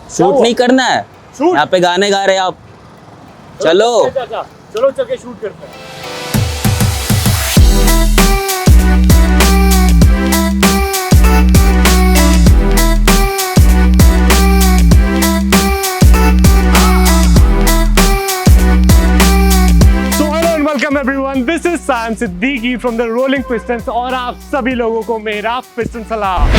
Shoot नहीं करना है, यहाँ पे गाने गा रहे हैं आप। चलो चलो चल के शूट करते हैं। Welcome everyone, this is Sam Siddiqui from the rolling pistons और आप सभी लोगों को मेरा पिस्टन सलाम।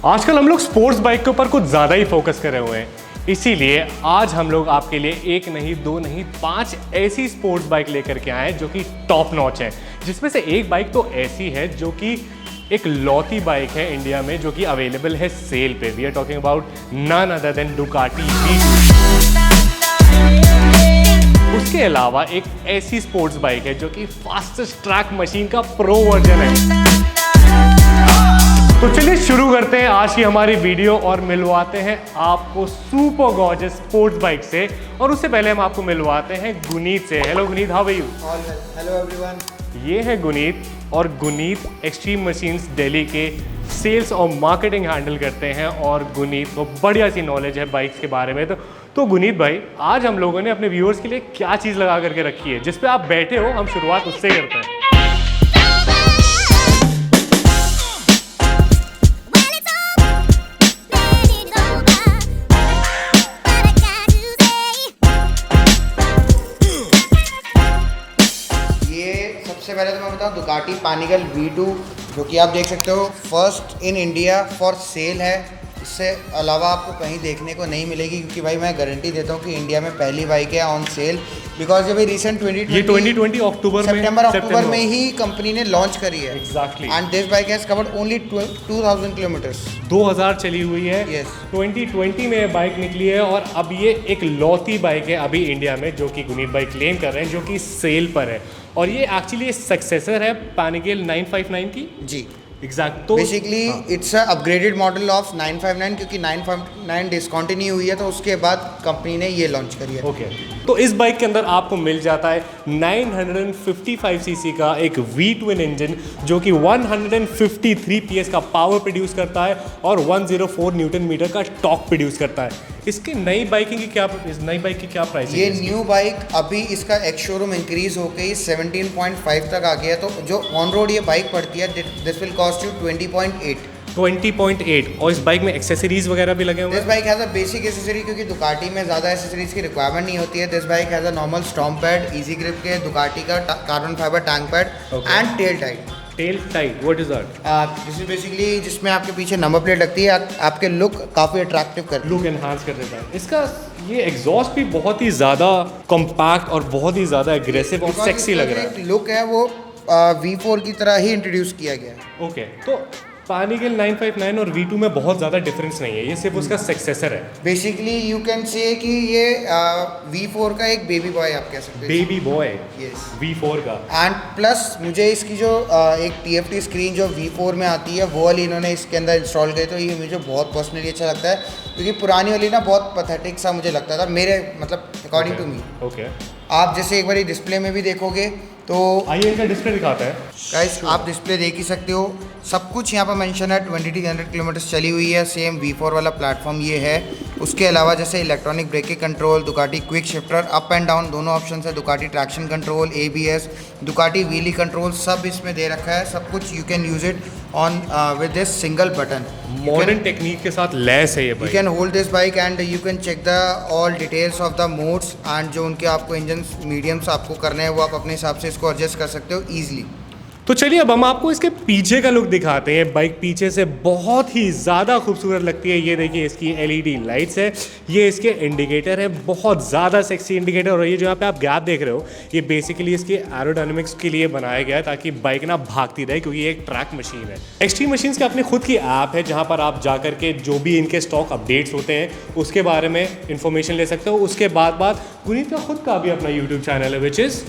आजकल हम लोग स्पोर्ट्स बाइक के ऊपर कुछ ज़्यादा ही फोकस करे हुए हैं, इसीलिए आज हम लोग आपके लिए एक नहीं दो नहीं 5 ऐसी स्पोर्ट्स बाइक लेकर के आए हैं जो कि टॉप नॉच है। जिसमें से एक बाइक तो ऐसी है जो कि एक लौती बाइक है इंडिया में जो कि अवेलेबल है सेल पे। We are talking about none other than Ducati V2। उसके अलावा एक ऐसी स्पोर्ट्स बाइक है जो कि फास्टेस्ट ट्रैक मशीन का प्रो वर्जन है। तो चलिए शुरू करते हैं आज की हमारी वीडियो और मिलवाते हैं आपको सुपर गॉर्जियस स्पोर्ट्स बाइक से। और उससे पहले हम आपको मिलवाते हैं गुनीत से। Hello Guneet, how are you? Hello everyone. ये है गुनीत, और गुनीत एक्सट्रीम मशीन्स दिल्ली के सेल्स और मार्केटिंग हैंडल करते हैं और गुनीत को बढ़िया सी नॉलेज है बाइक्स के बारे में। तो गुनीत भाई, आज हम लोगों ने अपने व्यूअर्स के लिए क्या चीज़ लगा करके रखी है जिस पे आप बैठे हो? हम शुरुआत उससे करते हैं। सबसे पहले तो मैं बताऊं दुकाटी पानिगल V2 जो कि आप देख सकते हो first in India for sale है। इससे अलावा आपको कहीं देखने को नहीं मिलेगी क्योंकि भाई मैं गारंटी देता हूँ कि इंडिया में पहली बाइक है ऑन सेल। बिकॉज ये भाई रिसेंट 2020 अक्टूबर सितंबर में ही कंपनी ने लॉन्च करी है। Exactly. And this bike has covered only 2000 kilometres. 2000 चली हुई है। Yes. 2020 में बाइक निकली है और अब ये एक लौती बाइक है अभी इंडिया में जो कि गुनीत बाइक क्लेम कर रहे हैं, जो कि सेल पर है। और ये एक्चुअली सक्सेसर है पानिगल 959 की। जी एग्जैक्ट। तो basically it's a upgraded model of 959 क्योंकि 959 डिसकंटिन्यू हुई है तो उसके बाद कंपनी ने ये लॉन्च करी है। ओके। तो इस बाइक के अंदर आपको मिल जाता है 955 सीसी का एक V-twin इंजन जो कि 153 PS का पावर प्रोड्यूस करता है और 104 न्यूटन मीटर का टॉर्क प्रोड्यूस करता है। इसकी नई बाइक की क्या प्राइस है? ये न्यू बाइक अभी इसका एक्स शोरूम इंक्रीज होकर 17.5 तक आ गया, तो जो ऑन रोड ये बाइक पड़ती है दिस विल कॉस्ट यू 20.8। 20.8। और इस बाइक में एक्सेसरीज वगैरह भी लगे हुए हैं? This bike has a basic accessory क्योंकि दुकाटी में ज़्यादा एसेसरीज की रिक्वायरमेंट नहीं होती है। This bike has a normal stomp pad, easy grip के दुकाटी का carbon fibre tank pad and tail tidy. Tail tidy, what is that? This is basically जिसमें आपके पीछे नंबर प्लेट लगती है, आपके लुक काफ़ी अट्रैक्टिव करती है, लुक एनहांस कर देता है। इसका ये एग्जॉस्ट भी बहुत ही ज़्यादा कॉम्पैक्ट और बहुत ही ज़्यादा एग्रेसिव और सेक्सी लग रहा है। लुक है वो V4 की तरह ही इंट्रोड्यूस किया गया है। ओके। तो पानिगल 959 और V2 में बहुत ज़्यादा डिफरेंस नहीं है, ये सिर्फ उसका सक्सेसर है। बेसिकली यू कैन से कि ये V4 का एक बेबी बॉय आप कह सकते हैं। बेबी बॉय यस V4 का। एंड प्लस मुझे इसकी जो एक TFT स्क्रीन जो V4 में आती है वो वाली इन्होंने इसके अंदर इंस्टॉल की, तो ये मुझे बहुत पर्सनली अच्छा लगता है क्योंकि पुरानी वाली ना बहुत पैथेटिक सा मुझे लगता था मेरे मतलब अकॉर्डिंग टू मी। ओके। आप जैसे एक बार डिस्प्ले में भी देखोगे तो आइए इनका डिस्प्ले दिखाता है। गाइस आप डिस्प्ले देख ही सकते हो, सब कुछ यहाँ पर मेंशन है। 2300 किलोमीटर चली हुई है, सेम V4 वाला प्लेटफॉर्म ये है। उसके अलावा जैसे electronic braking control, Ducati quick shifter, up and down दोनों ऑप्शन है, Ducati traction control, ABS, Ducati wheelie control सब इसमें दे रखा है। सब कुछ you can use it on with this single button. Modern technique के साथ लैस है ये bike. You can hold this bike and you can check the all details of the modes and जो उनके आपको इंजन मीडियम्स आपको करने हैं वो आप अपने हिसाब से इसको एडजस्ट कर सकते हो ईजिली। तो चलिए अब हम आपको इसके पीछे का लुक दिखाते हैं। बाइक पीछे से बहुत ही ज़्यादा खूबसूरत लगती है। ये देखिए इसकी LED लाइट्स है, ये इसके इंडिकेटर है, बहुत ज़्यादा सेक्सी इंडिकेटर। और ये जो यहाँ पे आप गैप देख रहे हो ये बेसिकली इसके एरोडायनामिक्स के लिए बनाया गया है ताकि बाइक ना भागती रहे, क्योंकि ये एक ट्रैक मशीन है। एक्सट्रीम मशीन्स की अपनी खुद की ऐप है जहाँ पर आप जा करके जो भी इनके स्टॉक अपडेट्स होते हैं उसके बारे में इंफॉर्मेशन ले सकते हो। उसके बाद गुनीत का खुद का भी अपना यूट्यूब चैनल है which is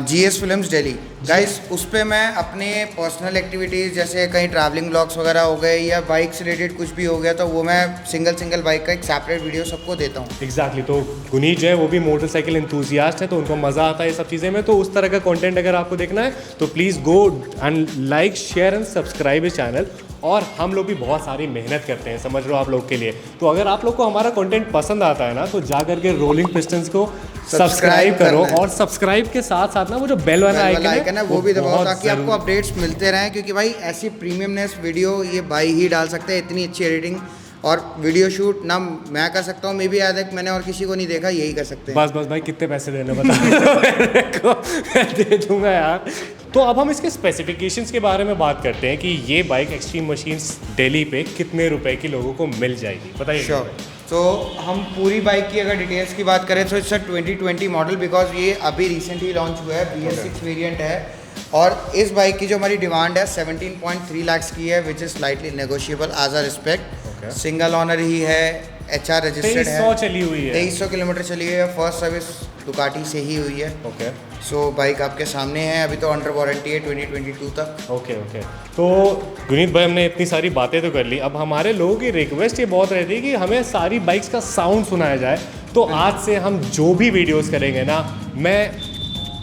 GS films Delhi. Guys उस पे मैं अपने पर्सनल एक्टिविटीज़ जैसे कहीं ट्रैवलिंग ब्लॉग्स वगैरह हो गए या बाइक से रिलेटेड कुछ भी हो गया तो वो मैं सिंगल बाइक का एक सेपरेट वीडियो सबको देता हूँ। एग्जैक्टली तो गुनीत जो है वो भी मोटरसाइकिल एंथुसियास्ट है, तो उनको मज़ा आता है ये सब चीज़ें में। तो उस तरह का कंटेंट अगर आपको देखना है तो please go and like share and subscribe इस चैनल। और हम लोग भी बहुत सारी मेहनत करते हैं, समझ लो आप लोग के लिए। तो अगर आप लोग को हमारा कंटेंट पसंद आता है ना तो जा करके रोलिंग पिस्टन्स को सब्सक्राइब करो, और सब्सक्राइब के साथ साथ ना वो जो बेल वाला आइकन है वो भी दबाओ ताकि आपको अपडेट्स मिलते रहें, क्योंकि भाई ऐसी प्रीमियमनेस वीडियो ये भाई ही डाल सकते हैं। इतनी अच्छी एडिटिंग और वीडियो शूट ना मैं कर सकता हूँ, मैं भी याद है मैंने और किसी को नहीं देखा, यही कर सकते हैं। बस भाई कितने पैसे देने बता दे दूंगा यार। तो अब हम इसके स्पेसिफिकेशंस के बारे में बात करते हैं कि ये बाइक एक्सट्रीम मशीन्स दिल्ली पे कितने रुपए की लोगों को मिल जाएगी, बताइए। श्योर। तो हम पूरी बाइक की अगर डिटेल्स की बात करें तो इट्स 2020 मॉडल, बिकॉज ये अभी रिसेंटली लॉन्च हुआ है, BS6 वेरिएंट है। और इस बाइक की जो हमारी डिमांड है 17.3 लाख की है, which is slightly negotiable as a respect. Single owner ही है, HR रजिस्टर्ड है, 2300 चली हुई है, 2300 किलोमीटर चली हुई है, फर्स्ट सर्विस दुकाटी से ही हुई है। ओके। सो बाइक आपके सामने है, अभी तो अंडर वारंटी है 2022 तक। ओके। तो गुनीत भाई हमने इतनी सारी बातें तो कर ली, अब हमारे लोगों की रिक्वेस्ट ये बहुत रहती है कि हमें सारी बाइक्स का साउंड सुनाया जाए। तो आज से हम जो भी वीडियोस करेंगे ना, मैं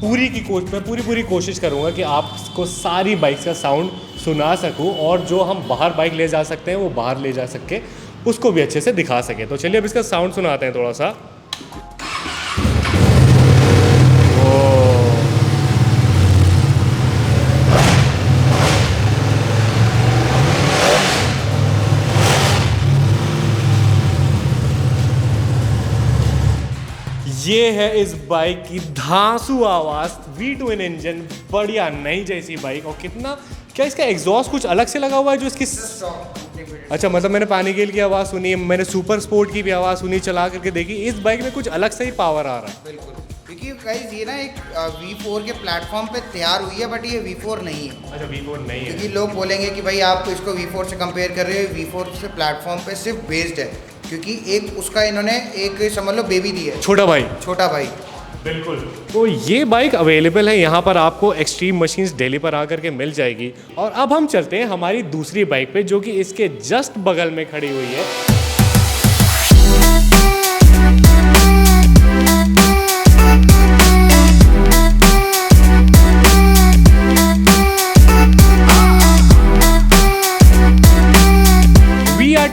पूरी कोशिश करूँगा कि आपको सारी बाइक्स का साउंड सुना सकूँ, और जो हम बाहर बाइक ले जा सकते हैं वो बाहर ले जा सके, उसको भी अच्छे से दिखा सके। तो चलिए अब इसका साउंड सुनाते हैं थोड़ा सा। ये है इस बाइक की धांसू आवाज़, V2 इंजन, बढ़िया नई जैसी बाइक। और कितना, क्या इसका एग्जॉस्ट कुछ अलग से लगा हुआ है जो इसकी? अच्छा, मतलब मैंने पानीगेल की आवाज़ सुनी, मैंने सुपर स्पोर्ट की भी आवाज़ सुनी, चला करके देखी। इस बाइक में कुछ अलग से ही पावर आ रहा है। बिल्कुल, क्योंकि गाइस ये ना एक V4 के प्लेटफॉर्म पे तैयार हुई है, बट ये V4 नहीं है। अच्छा, V4 नहीं है, क्योंकि लोग बोलेंगे कि भाई आप इसको V4 से कंपेयर कर रहे हो, V4 से प्लेटफॉर्म पे सिर्फ बेस्ड है, क्योंकि एक उसका इन्होंने एक समझ लो बेबी दी है, छोटा भाई। बिल्कुल। तो ये बाइक अवेलेबल है यहाँ पर आपको एक्सट्रीम मशीन्स दिल्ली पर आकर के मिल जाएगी। और अब हम चलते हैं हमारी दूसरी बाइक पे, जो कि इसके जस्ट बगल में खड़ी हुई है।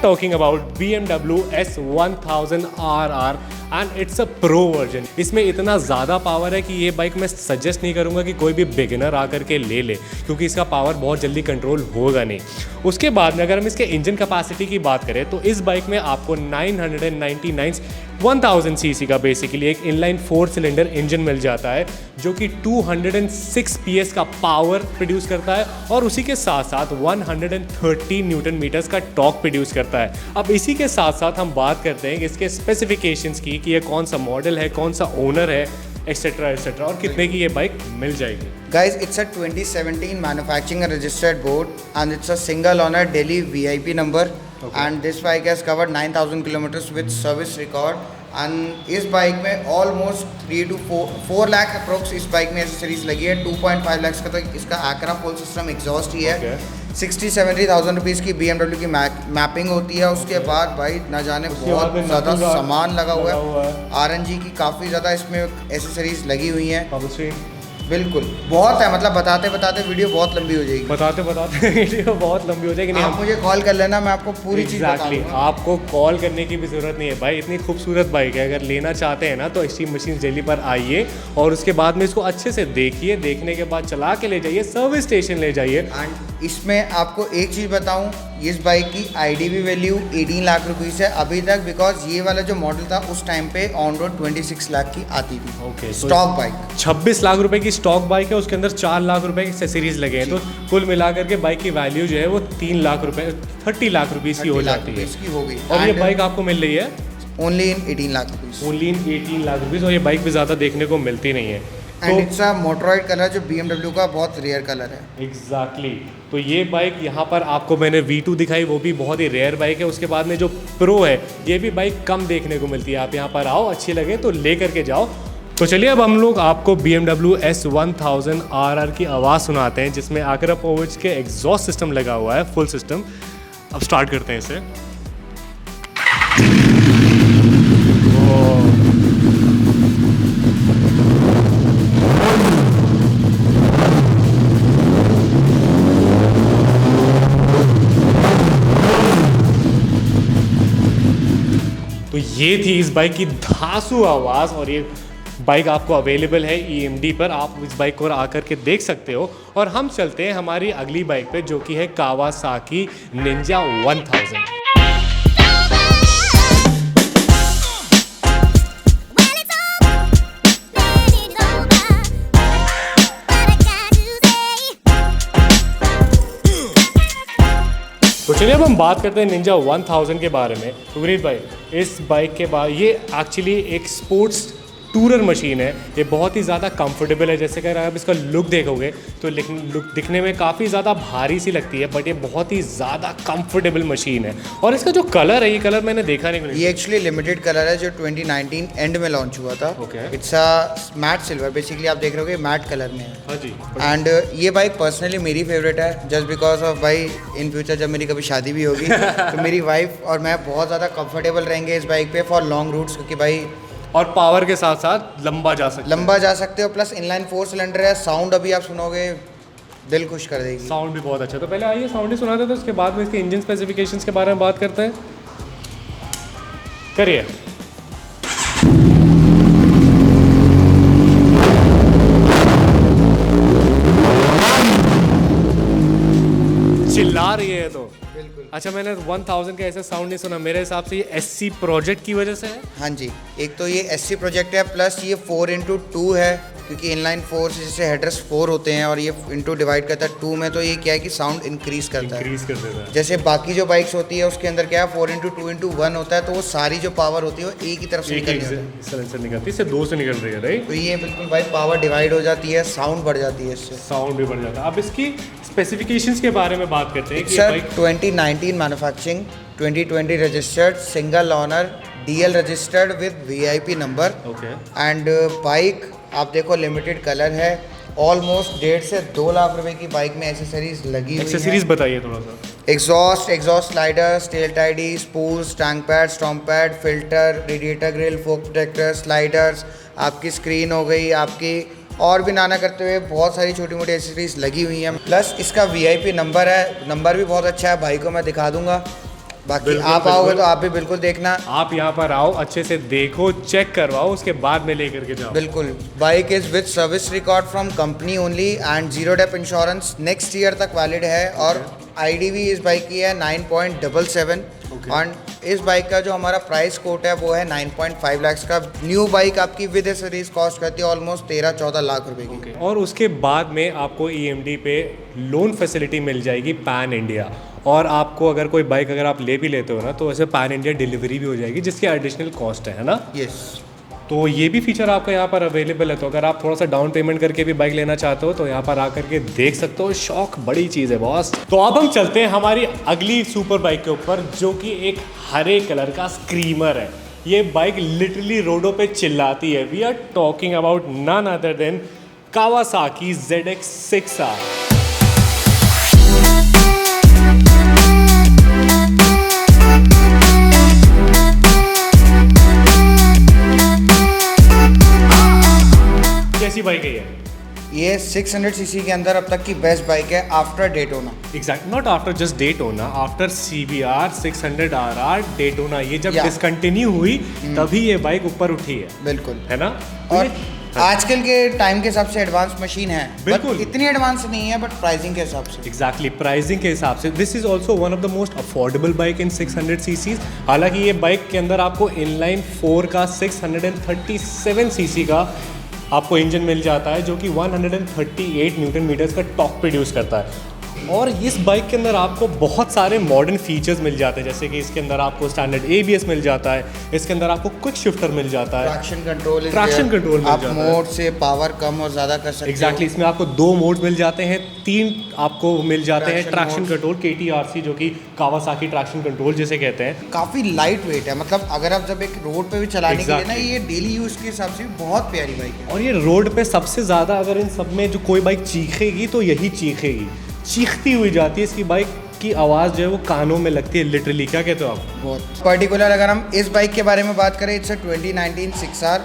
Talking about BMW S1000RR and it's a pro version. इसमें इतना ज़्यादा पावर है कि ये बाइक मैं सजेस्ट नहीं करूँगा कि कोई भी बिगिनर आकर के ले, क्योंकि इसका पावर बहुत जल्दी कंट्रोल होगा नहीं। उसके बाद में अगर हम इसके इंजन कैपेसिटी की बात करें तो इस बाइक में आपको 999 1000 सीसी का बेसिकली एक इनलाइन 4 सिलेंडर इंजन मिल जाता है, जो कि 206 PS का पावर प्रोड्यूस करता है, और उसी के साथ साथ 130 न्यूटन मीटर्स का टॉर्क प्रोड्यूस करता है। अब इसी के साथ साथ हम बात करते हैं कि इसके स्पेसिफिकेशंस की, कि ये कौन सा मॉडल है, कौन सा ओनर है, एक्सेट्रा एक्सेट्रा, और कितने की ये बाइक मिल जाएगी। Guys, it's a 2017 manufacturing and registered board, and it's a single owner Delhi VIP number. Okay. And this bike has covered 9,000 kilometers with service record. And इस बाइक में almost 3 to 4 lakh approx इस bike में accessories लगी है। 2.5 लाख का तो इसका आकरा full system exhaust ही है। 60-70,000 रुपीज़ की BMW की मैपिंग होती है। उसके बाद भाई ना जाने बहुत ज़्यादा सामान लगा हुआ है। RNG की काफ़ी ज़्यादा इसमें एसेसरीज लगी हुई हैं। बिल्कुल, बहुत है, मतलब बताते बताते वीडियो बहुत लंबी हो जाएगी। बताते वीडियो बहुत लंबी हो जाएगी। नहीं, आप मुझे कॉल कर लेना, मैं आपको पूरी चीज़ बता दूंगा। आपको कॉल करने की भी ज़रूरत नहीं है भाई, इतनी खूबसूरत बाइक है। अगर लेना चाहते हैं ना तो एक्सट्रीम मशीन्स दिल्ली पर आइए, और उसके बाद में इसको अच्छे से देखिए, देखने के बाद चला के ले जाइए, सर्विस स्टेशन ले जाइए। एंड इसमें आपको एक चीज़ बताऊँ, इस बाइक की IDV वैल्यू 18 लाख रुपीज़ है अभी तक, बिकॉज ये वाला जो मॉडल था उस टाइम पे ऑन रोड 26 लाख की आती थी। ओके, स्टॉक बाइक 26 लाख रुपए की स्टॉक बाइक है, उसके अंदर 4 लाख रुपए की एक्सेसरीज लगे हैं, तो कुल मिलाकर के बाइक की वैल्यू जो है वो 3 लाख रुपए 30 लाख रुपीज़ की हो जाती है। इसकी हो गई। और ये बाइक आपको मिल रही है only in 18 lakh rupees. Only in 18 lakh rupees, और ये बाइक भी ज़्यादा देखने को मिलती नहीं है। एंड इट्स अ मोटरॉइड कलर, जो BMW का बहुत रेयर कलर है। एग्जैक्टली। तो ये बाइक यहाँ पर आपको मैंने V2 दिखाई, वो भी बहुत ही रेयर बाइक है। उसके बाद में जो प्रो है, ये भी बाइक कम देखने को मिलती है। आप यहाँ पर आओ, अच्छी लगे तो ले करके जाओ। तो चलिए अब हम लोग आपको BMW S1000 RR की आवाज़ सुनाते हैं, जिसमें आक्रापोविच के एग्जॉस्ट सिस्टम लगा हुआ है, फुल सिस्टम। अब स्टार्ट करते हैं इसे। तो ये थी इस बाइक की धांसू आवाज़, और ये बाइक आपको अवेलेबल है EMD पर। आप इस बाइक को आकर के देख सकते हो। और हम चलते हैं हमारी अगली बाइक पे, जो कि है कावासाकी निंजा 1000। तो चलिए अब हम बात करते हैं निंजा 1000 के बारे में। तो विनीत भाई, इस बाइक के बाद ये एक्चुअली एक स्पोर्ट्स टूरर मशीन है। ये बहुत ही ज़्यादा कंफर्टेबल है। जैसे कि अगर आप इसका लुक देखोगे तो लुक दिखने में काफ़ी ज़्यादा भारी सी लगती है, बट ये बहुत ही ज़्यादा कंफर्टेबल मशीन है। और इसका जो कलर है, ये कलर मैंने देखा नहीं। ये एक्चुअली लिमिटेड कलर है जो 2019 एंड में लॉन्च हुआ था। It's a matte silver, basically आप देख रहे होगे मैट कलर में है। हाँ जी। एंड ये बाइक पर्सनली मेरी फेवरेट है, जस्ट बिकॉज ऑफ भाई इन फ्यूचर जब मेरी कभी शादी भी होगी तो मेरी वाइफ और मैं बहुत ज़्यादा कंफर्टेबल रहेंगे इस बाइक पे फॉर लॉन्ग रूट्स, क्योंकि भाई और पावर के साथ साथ लंबा जा सकते हो। प्लस इनलाइन 4 सिलेंडर है। साउंड अभी आप सुनोगे दिल खुश कर देगी। साउंड भी बहुत अच्छा। तो पहले आइए साउंड ही सुनाते थे, उसके बाद में इसके इंजन स्पेसिफिकेशंस के बारे में बात करते हैं। करिए। चिल्ला रही है तो बिल्कुल। अच्छा, मैंने 1000 का ऐसा साउंड नहीं सुना। मेरे हिसाब से ये SC प्रोजेक्ट की वजह से है। हाँ जी, एक तो ये SC प्रोजेक्ट है, प्लस ये 4x2 है, क्योंकि इनलाइन 4 से जैसे हेडर्स 4 होते हैं और ये इंटू डिवाइड करता है 2 में, तो ये क्या है कि साउंड इंक्रीज करता है। जैसे बाकी जो बाइक्स होती है उसके अंदर क्या है 4x2x1 होता है, तो वो सारी जो पावर होती है वो एक ही तरफ से निकलती है, इससे 2 से निकल रही है, राइट। तो ये बिल्कुल भाई पावर डिवाइड हो जाती है, साउंड बढ़ जाती है, इससे साउंड भी बढ़ जाता है। अब इसकी स्पेसिफिकेशंस के बारे में बात करते हैं कि sir 2019 manufacturing, 2020 registered, single owner, DL registered with VIP number. And bike आप देखो लिमिटेड कलर है। ऑलमोस्ट 1.5 से 2 लाख रुपए की बाइक में एसेसरीज लगी हुई है। एक्सेसरीज बताइए थोड़ा सा। Exhaust sliders, tail tidy, spools, tank pad, stomp pad, filter, radiator grill, fork protector, sliders, आपकी स्क्रीन हो गई, आपकी और भी नाना करते हुए बहुत सारी छोटी मोटी एसेसरीज लगी हुई हैं। प्लस इसका VIP नंबर है, नंबर भी बहुत अच्छा है। भाई को मैं दिखा दूंगा, बाकी आप आओगे तो आप भी बिल्कुल देखना। आप यहाँ पर आओ, अच्छे से देखो, चेक करवाओ, उसके बाद में लेकर के जाओ। बिल्कुल। Bike is with service record from company only and 0 dep insurance next year तक वैलिड है। और IDV इस बाइक की है 9.77। और इस बाइक का जो हमारा प्राइस कोट है वो है 9.5 लाख का। न्यू बाइक आपकी विद एसेसरीज कॉस्ट करती है ऑलमोस्ट 13-14 लाख रुपए की। और उसके बाद में आपको EMD पे लोन फैसिलिटी मिल जाएगी पैन इंडिया। और आपको अगर कोई बाइक अगर आप ले भी लेते हो ना, तो ऐसे पैन इंडिया डिलीवरी भी हो जाएगी, जिसकी एडिशनल कॉस्ट है ना। यस। तो ये भी फीचर आपका यहाँ पर अवेलेबल है। तो अगर आप थोड़ा सा डाउन पेमेंट करके भी बाइक लेना चाहते हो तो यहाँ पर आकर के देख सकते हो। शौक बड़ी चीज़ है बॉस। तो अब हम चलते हैं हमारी अगली सुपर बाइक के ऊपर, जो कि एक हरे कलर का स्क्रीमर है। ये बाइक लिटरली रोडों पे चिल्लाती है। We are talking about none other than Kawasaki ZX 6R। कैसी बाइक है ये 600 सीसी के अंदर अब तक की बेस्ट बाइक है after Daytona. Exact, not after just Daytona, after CBR 600 RR Daytona. ये जब डिसकंटिन्यू हुई तभी ये बाइक ऊपर उठी है। बिल्कुल, है ना। और आजकल के टाइम के हिसाब से एडवांस मशीन है। बिल्कुल, इतनी एडवांस नहीं है, बट प्राइसिंग के हिसाब से। एग्जैक्टली, प्राइसिंग के हिसाब से this is also one of the most affordable bike in 600 CC. हालांकि ये बाइक के अंदर आपको इनलाइन 4 का 637 सीसी का आपको इंजन मिल जाता है, जो कि 138 न्यूटन मीटर्स का टॉर्क प्रोड्यूस करता है। और इस बाइक के अंदर आपको बहुत सारे मॉडर्न फीचर्स मिल जाते हैं, जैसे कि इसके अंदर आपको स्टैंडर्ड ABS मिल जाता है, इसके अंदर आपको क्विक शिफ्टर मिल जाता है, ट्रैक्शन कंट्रोल मिल आप जाता है। मोड से पावर कम और ज़्यादा कर सकते हो। एग्जैक्टली इसमें आपको 2 मोड्स मिल जाते हैं, 3 आपको मिल जाते हैं Traction ट्रैक्शन कंट्रोल KTRC, जो कि कावासाकी ट्रैक्शन कंट्रोल जिसे कहते हैं। काफ़ी लाइट वेट है, मतलब अगर आप जब एक रोड पे भी चलाने के लिए ना, Exactly. ये डेली यूज़ के हिसाब से भी बहुत प्यारी बाइक है। और ये रोड पे सबसे ज़्यादा अगर इन सब में जो कोई बाइक चीखेगी तो यही चीखेगी, चीखती हुई जाती है। इसकी बाइक की आवाज़ जो है वो कानों में लगती है लिटरली। क्या कहते हो आप? बहुत पर्टिकुलर अगर हम इस बाइक के बारे में बात करें, इट्स 2019 6R।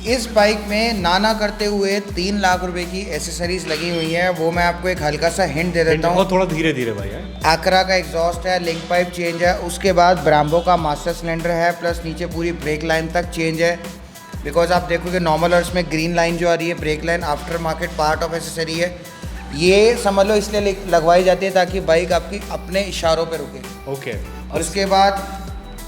इस बाइक में ना करते हुए 3 लाख रुपए की एसेसरीज लगी हुई है। वो मैं आपको एक हल्का सा हिंट दे देता हूँ। और थोड़ा धीरे धीरे भाई है। आकरा का एग्जॉस्ट है, लिंक पाइप चेंज है, उसके बाद ब्राम्बो का मास्टर सिलेंडर है, प्लस नीचे पूरी ब्रेक लाइन तक चेंज है। बिकॉज आप देखोगे नॉर्मल और इसमें ग्रीन लाइन जो आ रही है, brake line aftermarket part of accessory है। ये समझ लो इसलिए लगवाई जाती है ताकि बाइक आपकी अपने इशारों पे रुके। ओके। और उसके बाद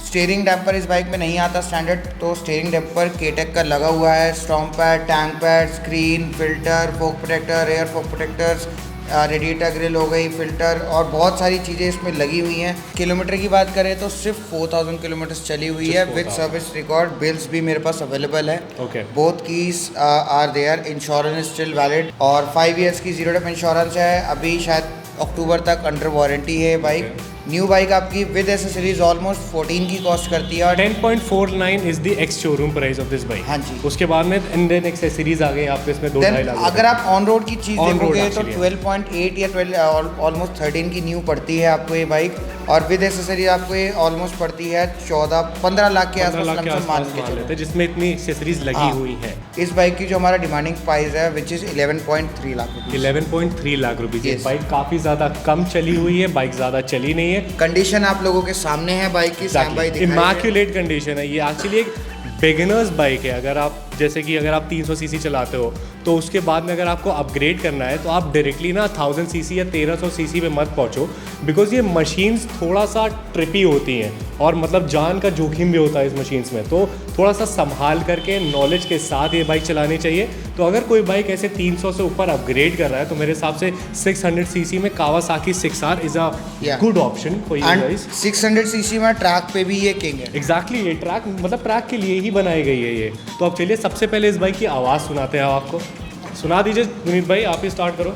स्टीयरिंग डैम्पर इस बाइक में नहीं आता स्टैंडर्ड, तो स्टीयरिंग डैम्पर केटेक का लगा हुआ है। Stomp pad, tank pad, screen, filter, fork protector, air fork protectors, radiator grill हो गई, फिल्टर और बहुत सारी चीज़ें इसमें लगी हुई हैं। किलोमीटर की बात करें तो सिर्फ 4000 किलोमीटर चली हुई है विद सर्विस रिकॉर्ड। बिल्स भी मेरे पास अवेलेबल है। Okay. Both keys are there, insurance still valid और 5 ईयर्स की 0 डेप इंश्योरेंस है। अभी शायद अक्टूबर तक अंडर वारंटी है बाइक। न्यू बाइक आपकी विद एसेसरीज ऑलमोस्ट 14 की कॉस्ट करती है। और 10.49 is the ex showroom price of this bike. हाँ जी। उसके बाद में इंडियन एक्सेसरीज आ गई आपके इसमें 2-2.5 लाख। अगर आप ऑन रोड की चीज़ On road देखोगे तो actually, 12.8 या 12 ऑलमोस्ट 13 की न्यू पड़ती है आपको ये बाइक। और विद एसेसरीज आपको ये ऑलमोस्ट पड़ती है 14-15 लाख के 15 लाख के आसपास मान आसपास के मान चलो। लेते हैं, जिसमें इतनी एक्सेसरीज लगी हाँ। हुई है। इस बाइक की जो हमारा डिमांडिंग प्राइस है which is 11.3 lakh rupees. 11.3 lakh rupees. Yes. Bike काफ़ी ज़्यादा कम चली हुई है, बाइक ज़्यादा चली नहीं है। कंडीशन आप लोगों के सामने है बाइक की। सैम भाई दिखाइए। इमैक्युलेट कंडीशन है। ये एक्चुअली एक बिगिनर्स बाइक है। अगर आप जैसे कि अगर आप 300 सीसी चलाते हो तो उसके बाद में अगर आपको अपग्रेड करना है तो आप डायरेक्टली ना 1000 सीसी या 1300 सीसी पे मत पहुंचो, बिकॉज ये मशीन्स थोड़ा सा ट्रिपी होती हैं और मतलब जान का जोखिम भी होता है इस मशीन्स में। तो थोड़ा सा संभाल करके नॉलेज के साथ ये बाइक चलानी चाहिए। तो अगर कोई बाइक ऐसे 300 से ऊपर अपग्रेड कर रहा है तो मेरे हिसाब से 600 सीसी में Kawasaki 6R is a good option for you guys. 600 CC में ट्रैक पे भी ये किंग है। एग्जैक्टली ये ट्रैक मतलब ट्रैक के लिए ही बनाई गई है ये। तो अब चलिए सबसे पहले इस बाइक की आवाज़ सुनाते हैं आपको। सुना दीजिए विनीत भाई, आप ही स्टार्ट करो।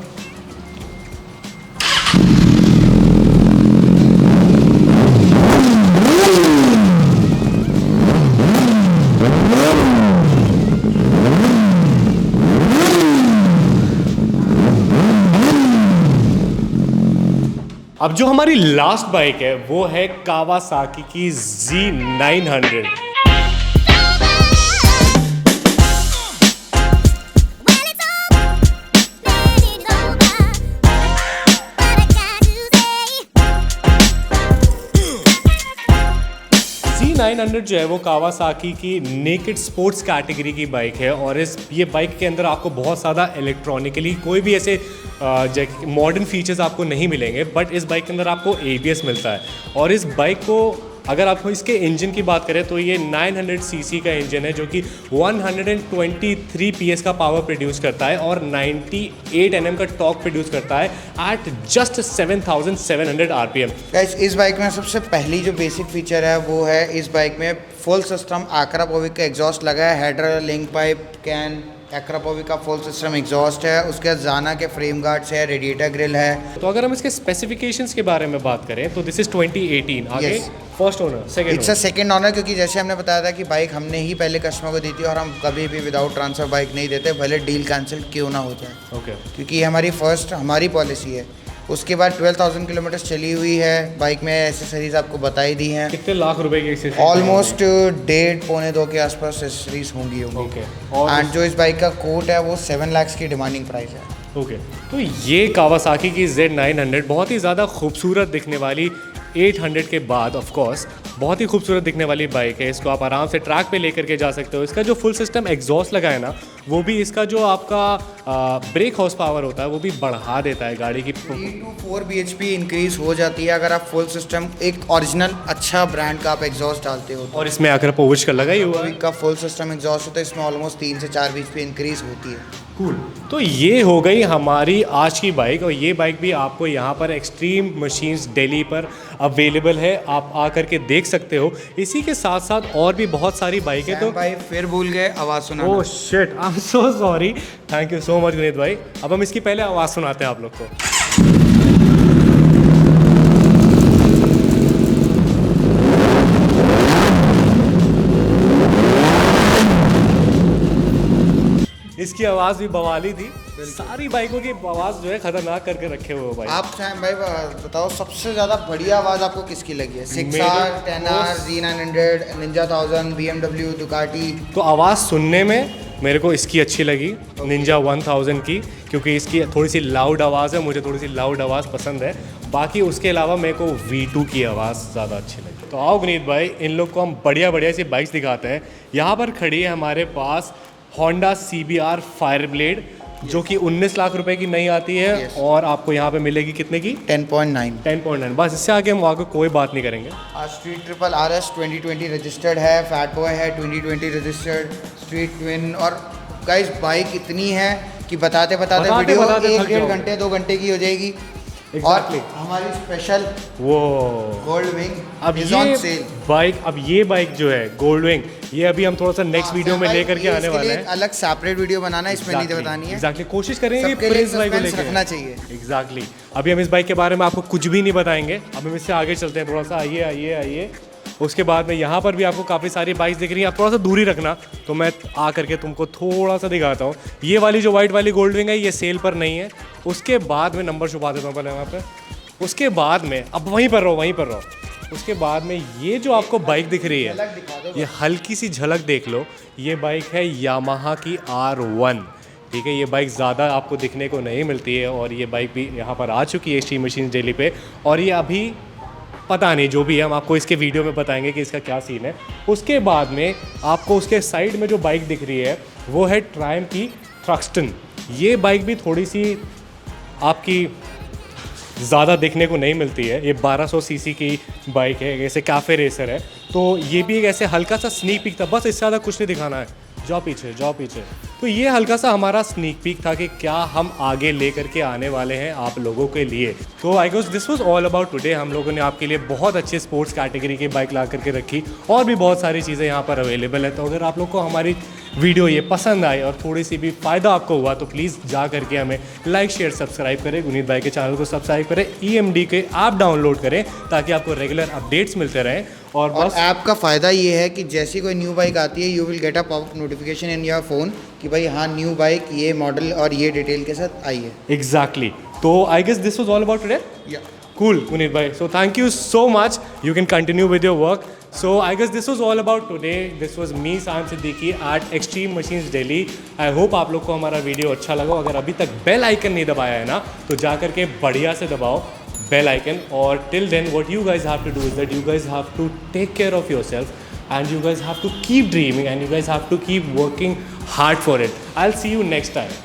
अब जो हमारी लास्ट बाइक है वो है कावासाकी की Z900। Z900 जो है वो कावासाकी की नेकेड स्पोर्ट्स कैटेगरी की बाइक है और ये बाइक के अंदर आपको बहुत ज़्यादा इलेक्ट्रॉनिकली कोई भी ऐसे मॉडर्न फीचर्स आपको नहीं मिलेंगे, बट इस बाइक के अंदर आपको ABS मिलता है। और इस बाइक को अगर आप इसके इंजन की बात करें तो ये 900 सीसी का इंजन है जो कि 123 PS का पावर प्रोड्यूस करता है और 98 Nm का टॉर्क प्रोड्यूस करता है एट जस्ट 7700 RPM। गाइस इस बाइक में सबसे पहली जो बेसिक फीचर है वो है इस बाइक में फुल सिस्टम आक्रापोविक का एग्जॉस्ट लगा है। हेडर, लिंक पाइप, कैन, आक्रापोविक का फुल सिस्टम एग्जॉस्ट है। उसके बाद जाना के फ्रेम गार्ड्स है, रेडिएटर ग्रिल है। तो अगर हम इसके स्पेसिफिकेशंस के बारे में बात करें तो दिस इज 2018। आगे first owner, second it's a second honour, क्योंकि जैसे हमने बताया था कि बाइक हमने ही पहले कस्टमर को दी थी और हम कभी भी विदाउट ट्रांसफर बाइक नहीं देते, भले डील कैंसिल क्यों ना हो जाए। ओके। क्योंकि ये हमारी पॉलिसी है। उसके बाद 12,000 किलोमीटर चली हुई है बाइक में। एसेसरीज आपको बताई दी हैं। कितने लाख रुपए की एक्सेसरीज? ऑलमोस्ट 1.5-1.25 के आसपास एसेसरीज होंगी। ओके। एंड जो इस बाइक का कोट है वो 7 लाख की डिमांडिंग प्राइस है। ओके। तो ये कावासाकी की Z900 बहुत ही ज़्यादा खूबसूरत दिखने वाली 800 के बाद ऑफ कोर्स बहुत ही खूबसूरत दिखने वाली बाइक है। इसको आप आराम से ट्रैक पे लेकर के जा सकते हो। इसका जो फुल सिस्टम एग्जॉस्ट लगा है ना, वो भी इसका जो आपका ब्रेक हॉर्स पावर होता है वो भी बढ़ा देता है गाड़ी की। 3 to 4 bhp इंक्रीज हो जाती है अगर आप फुल सिस्टम एक ओरिजिनल अच्छा ब्रांड का आप एग्जॉस्ट डालते हो। और इसमें आकर पोविच का लगा ही हुआ है। का फुल सिस्टम एग्जॉस्ट होता है, इसमें ऑलमोस्ट 3 से 4 bhp इंक्रीज होती है। कूल। तो ये हो गई हमारी आज की बाइक, और ये बाइक भी आपको यहाँ पर एक्सट्रीम मशीन्स दिल्ली पर अवेलेबल है, आप आकर के देख सकते हो। इसी के साथ साथ और भी बहुत सारी बाइकें। तो भाई फिर भूल गए आवाज़ सुनाना। Oh shit, I am so sorry. Thank you so much Guneet भाई। अब हम इसकी पहले आवाज़ सुनाते हैं आप लोग को। इसकी आवाज़ भी बवाली थी। सारी बाइकों की आवाज़ जो है खतरनाक करके रखे हुए हो भाई। आप सैम भाई बताओ सबसे ज़्यादा बढ़िया आवाज़ आपको किसकी लगी है? 6R, 10R, Z900, Ninja 1000, BMW, Ducati. तो आवाज़ सुनने में मेरे को इसकी अच्छी लगी, निंजा 1000 की, क्योंकि इसकी थोड़ी सी लाउड आवाज़ है, मुझे थोड़ी सी लाउड आवाज़ पसंद है। बाकी उसके अलावा मेरे को V2 की आवाज़ ज़्यादा अच्छी लगी। तो आओ गुनीत भाई, इन लोग को हम बढ़िया बढ़िया सी बाइक्स दिखाते हैं। यहाँ पर खड़ी है हमारे पास Honda CBR Fireblade, जो कि 19 लाख रुपए की नहीं आती है। Yes. और आपको यहाँ पे मिलेगी कितने की? 10.9। 10.9। बस इससे आगे हम आगे कोई बात नहीं करेंगे। स्ट्रीट ट्रिपल RS 2020 रजिस्टर्ड है, फैट बॉय है 2020 रजिस्टर्ड, स्ट्रीट ट्विन। और गाइस बाइक इतनी है कि बताते बताते वीडियो थक 1-1.5 जाओगे। घंटे 2 घंटे की हो जाएगी। Exactly. और हमारी स्पेशल वो गोल्ड विंग अब इज ऑन ये सेल। बाइक, अब ये बाइक जो है गोल्ड विंग, ये अभी हम थोड़ा सा नेक्स्ट वीडियो में लेकर के आने वाले हैं। अलग सेपरेट वीडियो बनाना है, इसमें नहीं बतानी है। एग्जैक्टली, कोशिश करेंगे सबके लिए प्रिंस बाइक को suspense लेकर रखना चाहिए। एग्जैक्टली। अभी हम इस बाइक के बारे में आपको कुछ भी नहीं बताएंगे, अब हम इससे आगे चलते हैं थोड़ा सा। आइए आइए आइए। उसके बाद में यहाँ पर भी आपको काफ़ी सारी बाइक्स दिख रही हैं, आप थोड़ा सा दूरी रखना तो मैं आ करके तुमको थोड़ा सा दिखाता हूँ। ये वाली जो वाइट वाली गोल्ड विंग है, ये सेल पर नहीं है। उसके बाद में नंबर छुपा देता हूँ पहले वहाँ पे। उसके बाद में अब वहीं पर रहो। उसके बाद में ये जो आपको बाइक दिख रही है, ये हल्की सी झलक देख लो। ये बाइक है यामाहा की R1, ठीक है। ये बाइक ज़्यादा आपको दिखने को नहीं मिलती है, और ये बाइक भी यहाँ पर आ चुकी है एक्सट्रीम मशीन्स दिल्ली पे। और ये अभी पता नहीं, जो भी है हम आपको इसके वीडियो में बताएंगे कि इसका क्या सीन है। उसके बाद में आपको उसके साइड में जो बाइक दिख रही है वो है ट्रायम्फ की थ्रक्सटन। ये बाइक भी थोड़ी सी आपकी ज़्यादा देखने को नहीं मिलती है। ये 1200 सीसी की बाइक है, ऐसे कैफे रेसर है। तो ये भी एक ऐसे हल्का सा स्नीक पीक था, बस इससे ज़्यादा कुछ नहीं दिखाना है। जाओ पीछे। तो ये हल्का सा हमारा स्नीक पीक था कि क्या हम आगे लेकर के आने वाले हैं आप लोगों के लिए। तो I guess this was all about today. हम लोगों ने आपके लिए बहुत अच्छे स्पोर्ट्स कैटेगरी की बाइक ला करके रखी, और भी बहुत सारी चीज़ें यहाँ पर अवेलेबल है। तो अगर आप लोग को हमारी वीडियो ये पसंद आई और थोड़ी सी भी फ़ायदा आपको हुआ, तो प्लीज़ जा करके हमें लाइक शेयर सब्सक्राइब करें, गुनीत भाई के चैनल को सब्सक्राइब करें, EMD के ऐप डाउनलोड करें ताकि आपको रेगुलर अपडेट्स मिलते रहें। और बस ऐप का फ़ायदा ये है कि जैसी कोई न्यू बाइक आती है, you will get a popup notification in your phone कि भाई हाँ न्यू बाइक ये मॉडल और ये डिटेल के साथ आई है। एग्जैक्टली। तो I guess this was all about today. Cool, Guneet bhai. So thank you so much. You can continue with your work. So I guess this was all about today. This was me, Sam Siddiqui at Extreme Machines Delhi. I hope आप लोग को हमारा video अच्छा लगा। अगर अभी तक bell icon नहीं दबाया है ना, तो जा करके बढ़िया से दबाओ बेल आइकन। और till then what you guys have to do is that you guys have to take care of yourself, and you guys have to keep dreaming, and you guys have to keep working hard for it. I'll see you next time.